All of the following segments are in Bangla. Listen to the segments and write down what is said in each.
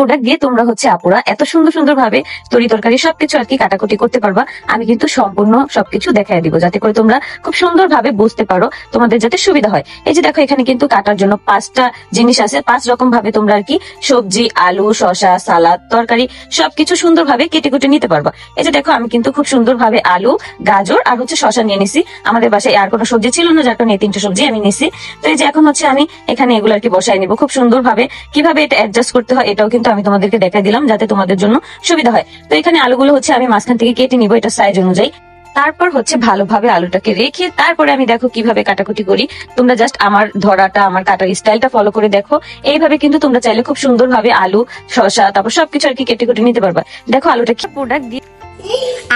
প্রোডাক্ট দিয়ে তোমরা হচ্ছে আপুরা এত সুন্দর সুন্দর ভাবে তরি তরকারি সবকিছু আর কি কাটাকুটি করতে পারবা। আমি কিন্তু সম্পূর্ণ সবকিছু দেখাই দিব যাতে করে তোমরা খুব সুন্দর ভাবে বুঝতে পারো, তোমাদের যাতে সুবিধা হয়। এই যে দেখো এখানে কিন্তু কাটার জন্য 5টা জিনিস আছে, 5 রকম ভাবে তোমরা আর কি সবজি, আলু, শসা, সালাদ, তরকারি সবকিছু সুন্দর ভাবে কেটে কুটে নিতে পারবা। এই যে দেখো আমি কিন্তু খুব সুন্দর ভাবে আলু, গাজর আর হচ্ছে শসা নিয়ে নিছি। আমাদের বাসায় আর কোনো সবজি ছিল না, যার কারণে এই 3টে সবজি আমি নিছি। তো এই যে এখন হচ্ছে আমি এখানে এগুলো আর কি বসাই নিব খুব সুন্দর ভাবে। কিভাবে এটা অ্যাডজাস্ট করতে হয় এটাও কিন্তু আমি তোমাদেরকে দেখাই দিলাম যাতে তোমাদের জন্য সুবিধা হয়। তো এখানে আলুগুলো হচ্ছে আমি মাঝখান থেকে কেটে নিব এটা সাইজ অনুযায়ী। তারপর হচ্ছে ভালোভাবে আলুটাকে রেখে তারপরে আমি দেখো কিভাবে কাটাকুটি করি। তোমরা জাস্ট আমার ধরাটা, আমার কাটার স্টাইলটা ফলো করে দেখো। এইভাবে কিন্তু তোমরা চাইলে খুব সুন্দর ভাবে আলু, শসা, তারপর সবকিছু আর কি কেটে কুটে নিতে পারবা। দেখো আলুটা কি প্রোডাক্ট দিয়ে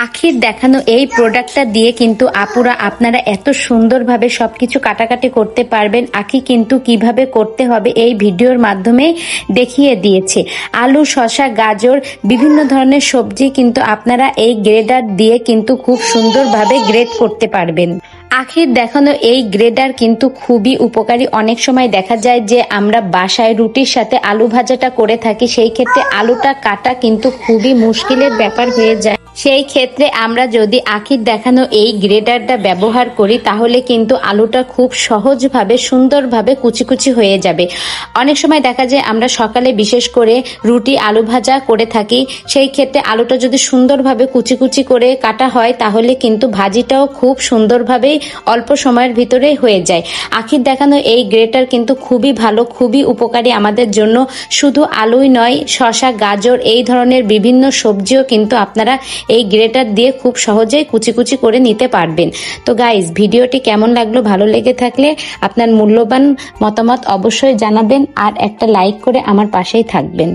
আখির দেখানো এই প্রোডাক্টটা দিয়ে কিন্তু আপুরা আপনারা এত সুন্দরভাবে সবকিছু কাটাকাটি করতে পারবেন। আখি কিন্তু কিভাবে করতে হবে এই ভিডিওর মাধ্যমে দেখিয়ে দিয়েছে। আলু, শসা, গাজর, বিভিন্ন ধরনের সবজি কিন্তু আপনারা এই গ্রেডার দিয়ে কিন্তু খুব সুন্দরভাবে গ্রেড করতে পারবেন। আখির দেখানো এই গ্রেডার কিন্তু খুবই উপকারী। অনেক সময় দেখা যায় যে আমরা বাসায় রুটির সাথে আলু ভাজাটা করে থাকি, সেই ক্ষেত্রে আলুটা কাটা কিন্তু খুবই মুশকিলের ব্যাপার হয়ে যায়। সেই ক্ষেত্রে আমরা যদি আখির দেখানো এই গ্রেডারটা ব্যবহার করি তাহলে কিন্তু আলুটা খুব সহজভাবে সুন্দরভাবে কুচি কুচি হয়ে যাবে। অনেক সময় দেখা যায় আমরা সকালে বিশেষ করে রুটি, আলু ভাজা করে থাকি, সেই ক্ষেত্রে আলুটা যদি সুন্দরভাবে কুচি কুচি করে কাটা হয় তাহলে কিন্তু ভাজিটাও খুব সুন্দরভাবে অল্প সময়ের ভিতরে হয়ে যায়। আখির দেখানো এই গ্রেডার কিন্তু খুবই ভালো, খুবই উপকারী আমাদের জন্য। শুধু আলুই নয়, শসা, গাজর এই ধরনের বিভিন্ন সবজিও কিন্তু আপনারা এই গ্রেটার দিয়ে খুব সহজেই কুচি কুচি করে নিতে পারবেন। তো গাইস, ভিডিওটি কেমন লাগলো? ভালো লেগে থাকলে আপনার মূল্যবান মতামত অবশ্যই জানাবেন আর একটা লাইক করে আমার পাশেই থাকবেন।